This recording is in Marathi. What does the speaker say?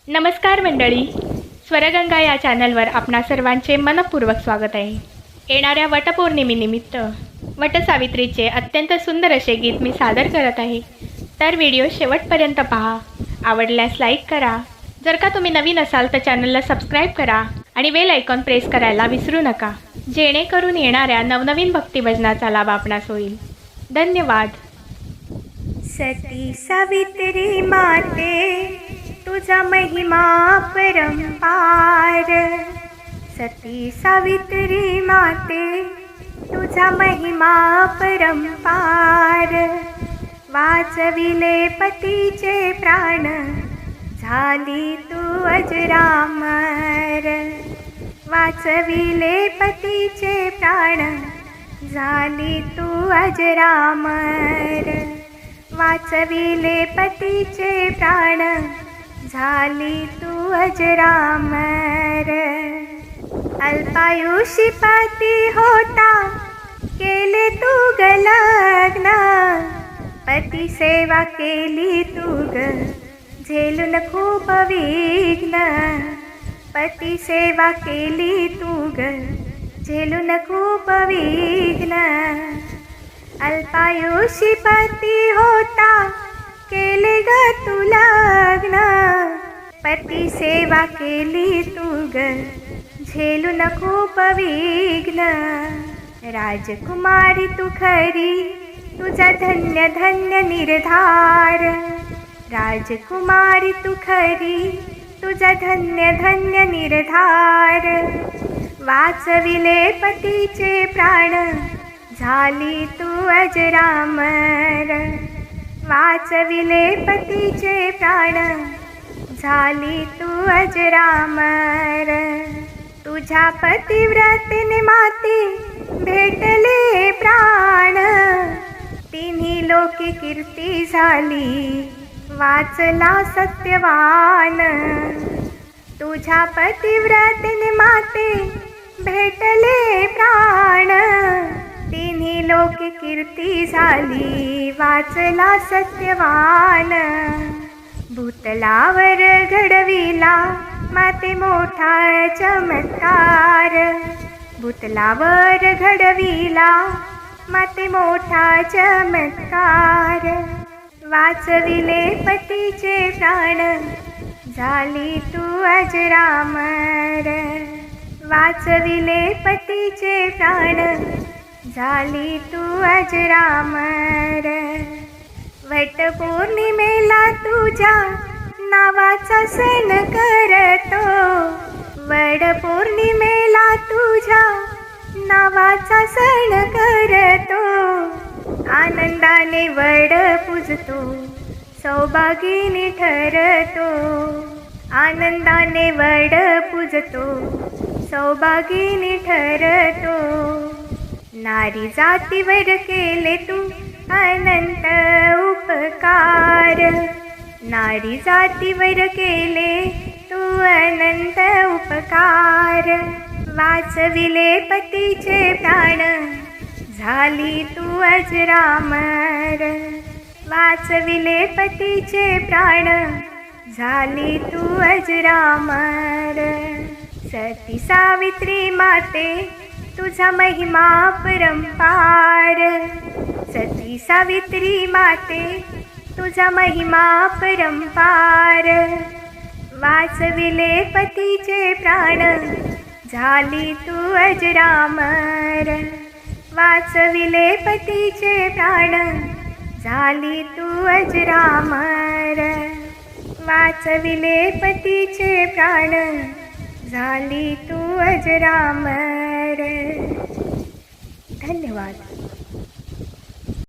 नमस्कार मंडळी, स्वरगंगा या चॅनलवर आपणा सर्वांचे मनपूर्वक स्वागत आहे. येणाऱ्या वटपौर्णिमेनिमित्त वटसावित्रीचे अत्यंत सुंदर असे गीत मी सादर करत आहे. तर व्हिडिओ शेवटपर्यंत पहा. आवडल्यास लाईक करा. जर का तुम्ही नवीन असाल तर चॅनलला सबस्क्राईब करा आणि बेल आयकॉन प्रेस करायला विसरू नका, जेणेकरून येणाऱ्या नवनवीन भक्तिभजनाचा लाभ आपणास होईल. धन्यवाद. सती सावित्री माते तुझा महिमा परंपार, सती सावित्री माते तुझा महिमा परंपार. वाचविले पतीचे प्राण, झाली तू अजरामर. वाचविले पतीचे प्राण, झाली तू अजरामर. वाचविले पतीचे प्राण, झाली तू अजरामर. अल्पायुषी पती होता, केले तू ग लग्न. पती सेवा केली तू ग, झेलून खूप विघ्न. पती सेवा केली तू ग, झेलून खूप विघ्न. अल्पायुषी पती होता, केले ग तू लग्न. पती सेवा केली तू ग, झेलून खूप विघ्न. राजकुमारी तू खरी, तुझा धन्य धन्य निर्धार. राजकुमारी तू खरी, तुझा धन्य धन्य निर्धार. वाचविले पतीचे प्राण, झाली तू अजरामर. वाचविले पतीचे प्राण, झाली तू अजरामर. तुझ्या पतिव्रतेने माते भेटले प्राण. तिन्ही लोके कीर्ती झाली, वाचला सत्यवान. तुझ्या पतिव्रतेने माते भेटले प्राण. तिन्ही लोके कीर्ती झाली, वाचला सत्यवान. भूतलावर घडविला माते मोठा चमत्कार. भूतलावर घडविला माते मोठा चमत्कार. वाचविले पतीचे प्राण, झाली तू अजरामर. वाचविले पतीचे प्राण, झाली तू अजरामर. वटपौर्णिमेला तुझ्या नावाचा सण करतो. वटपौर्णिमेला तुझ्या नावाचा सण करतो. आनंदाने वड पूजतो, सौभागिनी ठरतो. आनंदाने वड पूजतो, सौभागिनी ठरतो. नारी जातीवर केले तू अनंत उपकार. नारी जातीवर केले तू अनंत उपकार. वाचविले पतीचे प्राण, झाली तू अजरामर. वाचविले पतीचे प्राण, झाली तू अजरामर. सती सावित्री माते तुझा महिमा परंपार. सती सावित्री माते तुझा महिमा परंपार. वाचविले पतीचे प्राण, झाली तू अजरामर. वाचविले पतीचे प्राण, झाली तू अजरामर. वाचविले पतीचे प्राण, झाली तू अजरामर. धन्यवाद.